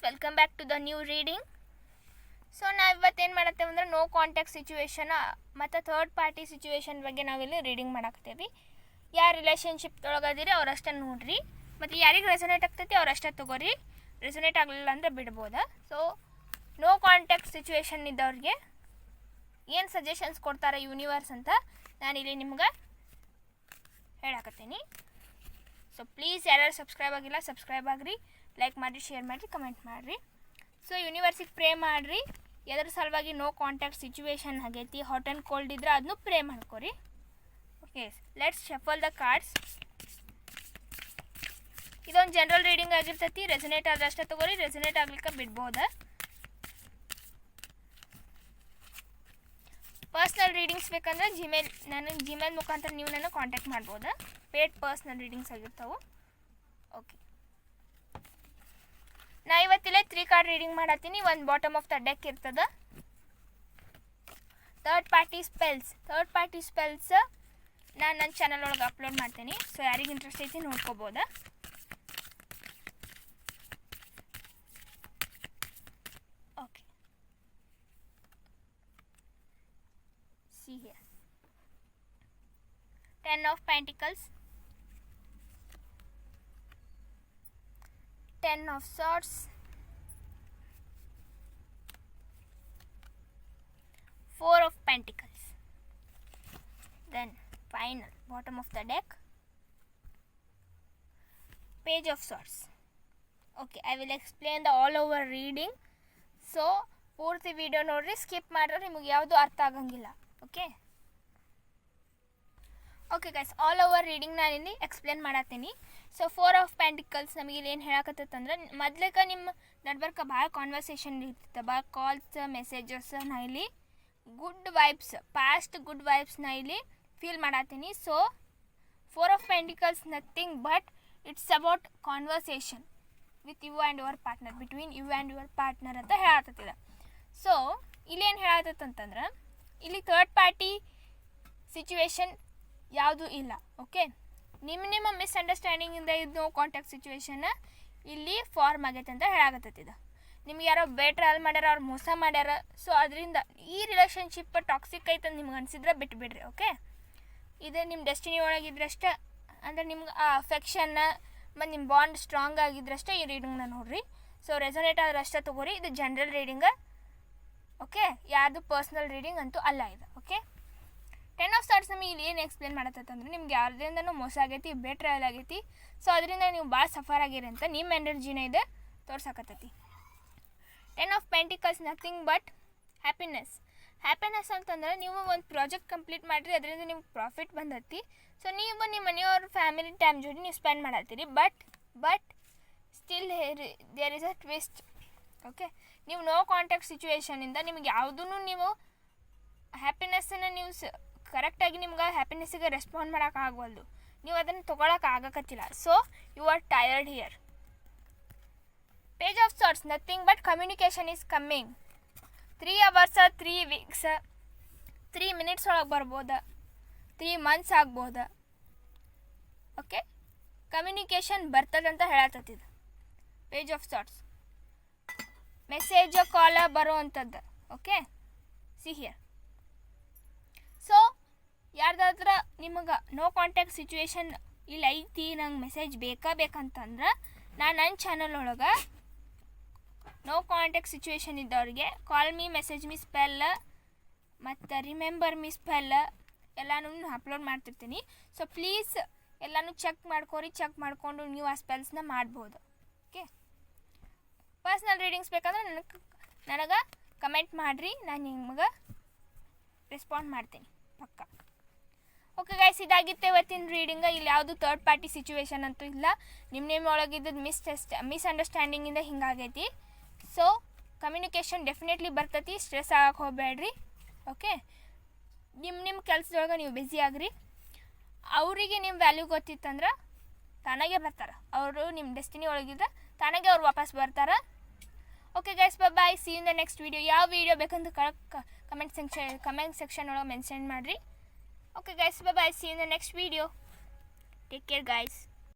Welcome back to the new reading. So ನಾವು ಇವತ್ತೇನು ಮಾಡತ್ತೇವೆ ಅಂದ್ರೆ ನೋ ಕಾಂಟ್ಯಾಕ್ಟ್ ಸಿಚುವೇಶನ್ ಮತ್ತು ಥರ್ಡ್ ಪಾರ್ಟಿ ಸಿಚುವೇಶನ್ ಬಗ್ಗೆ ನಾವಿಲ್ಲಿ ರೀಡಿಂಗ್ ಮಾಡಾಕ್ತೇವೆ. ಯಾರು ರಿಲೇಷನ್ಶಿಪ್ ತೊಳಗದಿರಿ ಅವರಷ್ಟೇ ನೋಡ್ರಿ, ಮತ್ತು ಯಾರಿಗೆ ರೆಸೊನೇಟ್ ಆಗ್ತೈತಿ ಅವರಷ್ಟೇ ತೊಗೋರಿ. ರೆಸೊನೇಟ್ ಆಗಲಿಲ್ಲ ಅಂದರೆ ಬಿಡ್ಬೋದಾ. ಸೊ ನೋ ಕಾಂಟ್ಯಾಕ್ಟ್ ಸಿಚುವೇಶನ್ ಇದ್ದವ್ರಿಗೆ ಏನು ಸಜೆಷನ್ಸ್ ಕೊಡ್ತಾರೆ ಯೂನಿವರ್ಸ್ ಅಂತ ನಾನಿಲ್ಲಿ ನಿಮ್ಗೆ ಹೇಳಾಕತ್ತೀನಿ. ಸೊ ಪ್ಲೀಸ್ ಯಾರ್ಯಾರು ಸಬ್ಸ್ಕ್ರೈಬ್ ಆಗಿಲ್ಲ ಸಬ್ಸ್ಕ್ರೈಬ್ ಆಗಿರಿ, ಲೈಕ್ ಮಾಡಿರಿ, ಶೇರ್ ಮಾಡಿರಿ, ಕಮೆಂಟ್ ಮಾಡಿರಿ. ಸೊ ಯೂನಿವರ್ಸಿಗೆ ಪ್ರೇ ಮಾಡಿರಿ. ಎದ್ರ ಸಲುವಾಗಿ ನೋ ಕಾಂಟ್ಯಾಕ್ಟ್ ಸಿಚುವೇಶನ್ ಆಗೈತಿ, ಹಾಟ್ ಆ್ಯಂಡ್ ಕೋಲ್ಡ್ ಇದ್ರೆ ಅದನ್ನು ಪ್ರೇ ಮಾಡ್ಕೊರಿ. Okay, let's shuffle the cards. ಇದೊಂದು ಜನರಲ್ ರೀಡಿಂಗ್ ಆಗಿರ್ತೈತಿ. ರೆಸನೇಟ್ ಆದ್ರೆ ಅಷ್ಟೇ ತೊಗೋರಿ, ರೆಸನೇಟ್ ಆಗ್ಲಿಕ್ಕೆ ಬಿಡ್ಬೋದ. ಪರ್ಸ್ನಲ್ ರೀಡಿಂಗ್ಸ್ ಬೇಕಂದ್ರೆ ಜಿಮೇಲ್ ಮುಖಾಂತರ ನೀವು ನನ್ನ ಕಾಂಟ್ಯಾಕ್ಟ್ ಮಾಡ್ಬೋದಾ. ಪೇಡ್ ಪರ್ಸ್ನಲ್ ರೀಡಿಂಗ್ಸ್ ಆಗಿರ್ತಾವೆ. ಓಕೆ, ನಾ ಇವತ್ತಿಲ್ಲೇ 3 ಕಾರ್ಡ್ ರೀಡಿಂಗ್ ಮಾಡತ್ತೀನಿ. ಒಂದು ಬಾಟಮ್ ಆಫ್ ದ ಡೆಕ್ ಇರ್ತದ. ಥರ್ಡ್ ಪಾರ್ಟಿ ಸ್ಪೆಲ್ಸ್ ನಾನು ನನ್ನ ಚಾನಲ್ ಒಳಗೆ ಅಪ್ಲೋಡ್ ಮಾಡ್ತೀನಿ. ಸೊ ಯಾರಿಗೆ ಇಂಟ್ರೆಸ್ಟ್ ಐತಿ ನೋಡ್ಕೋಬೋದಾ. Okay, see here. 10 of Pentacles, 10 of Swords, 4 of Pentacles. Then final bottom of the deck, Page of Swords. Okay, I will explain the all over reading. So ಪೂರ್ತಿ video ನೋಡ್ರಿ, skip ಮಾಡ್ರೆ ನಿಮಗೆ ಯಾವುದು ಅರ್ಥ ಆಗಂಗಿಲ್ಲ. Okay guys, all over reading ನಾನು ಇಲ್ಲಿ explain ಮಾಡತ್ತೀನಿ. So 4 of pentacles ನಮಗೆ ಇಲ್ಲಿ ಏನು ಹೇಳಕತ್ತಂದ್ರೆ, ಮೊದ್ಲಿಗೆ ನಿಮ್ಮ ನಡ್ಬರ್ಕ ಭಾಳ ಕಾನ್ವರ್ಸೇಷನ್ ಇರ್ತಿತ್ತು, ಭಾಳ ಕಾಲ್ಸ್ ಮೆಸೇಜಸ್. ನಾ ಇಲ್ಲಿ ಗುಡ್ ವೈಬ್ಸ್, ಪಾಸ್ಟ್ ಗುಡ್ ವೈಬ್ಸ್ನ ಇಲ್ಲಿ ಫೀಲ್ ಮಾಡತ್ತೀನಿ. So 4 of pentacles nothing but it's about conversation with you and your partner, between you and your partner ಅಂತ ಹೇಳತ್ತದ. ಸೊ ಇಲ್ಲೇನು ಹೇಳತ್ತಂತಂದ್ರೆ, ಇಲ್ಲಿ ಥರ್ಡ್ ಪಾರ್ಟಿ ಸಿಚುವೇಶನ್ ಯಾವುದೂ ಇಲ್ಲ. ಓಕೆ, ನಿಮ್ಮ ಮಿಸ್ಅಂಡರ್ಸ್ಟ್ಯಾಂಡಿಂಗಿಂದ ಇದು ನೋ ಕಾಂಟ್ಯಾಕ್ಟ್ ಸಿಚುವೇಶನ್ ಇಲ್ಲಿ ಫಾರ್ಮ್ ಆಗೈತೆ ಅಂತ ಹೇಳಾಕತ್ತದ. ನಿಮ್ಗೆ ಯಾರೋ ಬೇಟ್ರಾಲ್ ಮಾಡ್ಯಾರ, ಅವ್ರು ಮೋಸ ಮಾಡ್ಯಾರ. ಸೊ ಅದರಿಂದ ಈ ರಿಲೇಷನ್ಶಿಪ್ ಟಾಕ್ಸಿಕ್ ಐತೆ ಅಂತ ನಿಮ್ಗೆ ಅನಿಸಿದ್ರೆ ಬಿಟ್ಬಿಡ್ರಿ. ಓಕೆ, ಇದು ನಿಮ್ಮ ಡೆಸ್ಟಿನಿ ಒಳಗಿದ್ರಷ್ಟೇ, ಅಂದರೆ ನಿಮ್ಗೆ ಆ ಅಫೆಕ್ಷನ್ನ ಮತ್ತು ನಿಮ್ಮ ಬಾಂಡ್ ಸ್ಟ್ರಾಂಗ್ ಆಗಿದ್ರಷ್ಟೇ ಈ ರೀಡಿಂಗ್ನ ನೋಡ್ರಿ. ಸೊ ರೆಸೊನೇಟ್ ಆದ್ರೆ ಅಷ್ಟೇ ತೊಗೋರಿ. ಇದು ಜನರಲ್ ರೀಡಿಂಗ. ಓಕೆ, ಯಾರ್ದು ಪರ್ಸ್ನಲ್ ರೀಡಿಂಗ್ ಅಂತೂ ಅಲ್ಲ ಇದು. ಓಕೆ, 10 ಆಫ್ ಸ್ಟಾರ್ಸ್ ನಮಗೆ ಇಲ್ಲಿ ಏನು ಎಕ್ಸ್ಪ್ಲೇನ್ ಮಾಡತ್ತಂದ್ರೆ, ನಿಮ್ಗೆ ಯಾರ್ದಿಂದನೂ ಮೋಸ ಆಗೈತಿ, ಬೇಟ್ರಾಯಲ್ ಆಗೈತಿ. ಸೊ ಅದರಿಂದ ನೀವು ಭಾಳ ಸಫರ್ ಆಗಿರಿ ಅಂತ ನಿಮ್ಮ ಎನರ್ಜಿನ ಇದೆ ತೋರ್ಸಾಕತ್ತೈತಿ. 10 of pentacles nothing but happiness ಅಂತಂದ್ರೆ, ನೀವು ಒಂದು ಪ್ರಾಜೆಕ್ಟ್ ಕಂಪ್ಲೀಟ್ ಮಾಡಿರಿ, ಅದರಿಂದ ನಿಮ್ಗೆ ಪ್ರಾಫಿಟ್ ಬಂದೈತಿ. ಸೊ ನೀವು ನಿಮ್ಮ ಮನೆಯವ್ರ ಫ್ಯಾಮಿಲಿ ಟೈಮ್ ಜೊತೆ ನೀವು ಸ್ಪೆಂಡ್ ಮಾಡತ್ತೀರಿ. But still there is a twist. Okay, ನೀವು ನೋ ಕಾಂಟ್ಯಾಕ್ಟ್ ಸಿಚುವೇಶನಿಂದ ನಿಮ್ಗೆ ಯಾವುದೂ ನೀವು ಹ್ಯಾಪಿನೆಸ್ಸನ್ನು ನೀವು ಕರೆಕ್ಟಾಗಿ ನಿಮ್ಗೆ ಹ್ಯಾಪಿನೆಸ್ಸಿಗೆ ರೆಸ್ಪಾಂಡ್ ಮಾಡೋಕ್ಕಾಗವಲ್ದು, ನೀವು ಅದನ್ನು ತೊಗೊಳಕ್ಕೆ ಆಗಕತ್ತಿಲ್ಲ. So you are tired here. Page of swords nothing but communication is coming. 3 hours 3 weeks 3 minutes ಒಳಗೆ ಬರ್ಬೋದ, 3 months ಆಗ್ಬೋದ. ಓಕೆ, ಕಮ್ಯುನಿಕೇಷನ್ ಬರ್ತದಂತ ಹೇಳತ್ತದ. ಪೇಜ್ ಆಫ್ ಸಾರ್ಟ್ಸ್ ಮೆಸೇಜ್ ಕಾಲ ಬರೋ ಅಂಥದ್ದು. Okay, see here. ಸೊ ಯಾರ್ದಾದ್ರ ನಿಮಗೆ ನೋ ಕಾಂಟ್ಯಾಕ್ಟ್ ಸಿಚುವೇಶನ್ ಇಲ್ಲಿ ಐತಿ, ನಂಗೆ ಮೆಸೇಜ್ ಬೇಕಂತಂದ್ರೆ ನಾನು ನನ್ನ ಚಾನಲ್ ಒಳಗೆ ನೋ ಕಾಂಟ್ಯಾಕ್ಟ್ ಸಿಚುವೇಶನ್ ಇದ್ದವ್ರಿಗೆ call me, message me spell ಮತ್ತು ರಿಮೆಂಬರ್ ಮೀ ಸ್ಪೆಲ್ ಎಲ್ಲನೂ ಅಪ್ಲೋಡ್ ಮಾಡ್ತಿರ್ತೀನಿ. ಸೊ ಪ್ಲೀಸ್ ಎಲ್ಲನೂ ಚೆಕ್ ಮಾಡಿಕೊಂಡು ನೀವು ಆ ಸ್ಪೆಲ್ಸ್ನ ಮಾಡ್ಬೋದು. ಓಕೆ, ಪರ್ಸ್ನಲ್ ರೀಡಿಂಗ್ಸ್ ಬೇಕಂದ್ರೆ ನನಗೆ ಕಮೆಂಟ್ ಮಾಡಿರಿ, ನಾನು ನಿಮಗೆ ರೆಸ್ಪಾಂಡ್ ಮಾಡ್ತೀನಿ ಪಕ್ಕ. ಓಕೆ ಗೈಸ್, ಇದಾಗಿತ್ತು ಇವತ್ತಿನ ರೀಡಿಂಗ. ಇಲ್ಲಿ ಯಾವುದು ಥರ್ಡ್ ಪಾರ್ಟಿ ಸಿಚುವೇಶನ್ ಅಂತೂ ಇಲ್ಲ. ನಿಮ್ಮ ಒಳಗಿದ್ದದ್ದು ಮಿಸ್ಅಂಡರ್ಸ್ಟ್ಯಾಂಡಿಂಗಿಂದ ಹಿಂಗಾಗೈತಿ. ಸೊ ಕಮ್ಯುನಿಕೇಷನ್ ಡೆಫಿನೆಟ್ಲಿ ಬರ್ತೈತಿ, ಸ್ಟ್ರೆಸ್ ಆಗಕ್ಕೆ ಹೋಗಬೇಡ್ರಿ. ಓಕೆ, ನಿಮ್ಮ ಕೆಲಸದೊಳಗೆ ನೀವು ಬ್ಯುಸಿ ಆಗ್ರಿ. ಅವರಿಗೆ ನಿಮ್ಮ ವ್ಯಾಲ್ಯೂ ಗೊತ್ತಿತ್ತಂದ್ರೆ ತಾನಾಗೆ ಬರ್ತಾರೆ. ಅವರು ನಿಮ್ಮ ಡೆಸ್ಟಿನಿ ಒಳಗಿದ್ರೆ ತಾನಾಗೆ ಅವ್ರು ವಾಪಸ್ ಬರ್ತಾರೆ. Okay guys, bye, see in the next video. ಯಾವ ವೀಡಿಯೋ ಬೇಕಂತ ಕಮೆಂಟ್ ಸೆಕ್ಷನ್ ಒಳಗೆ ಮೆನ್ಷನ್ ಮಾಡಿರಿ. Okay guys, bye bye, see you in the next video. Take care guys.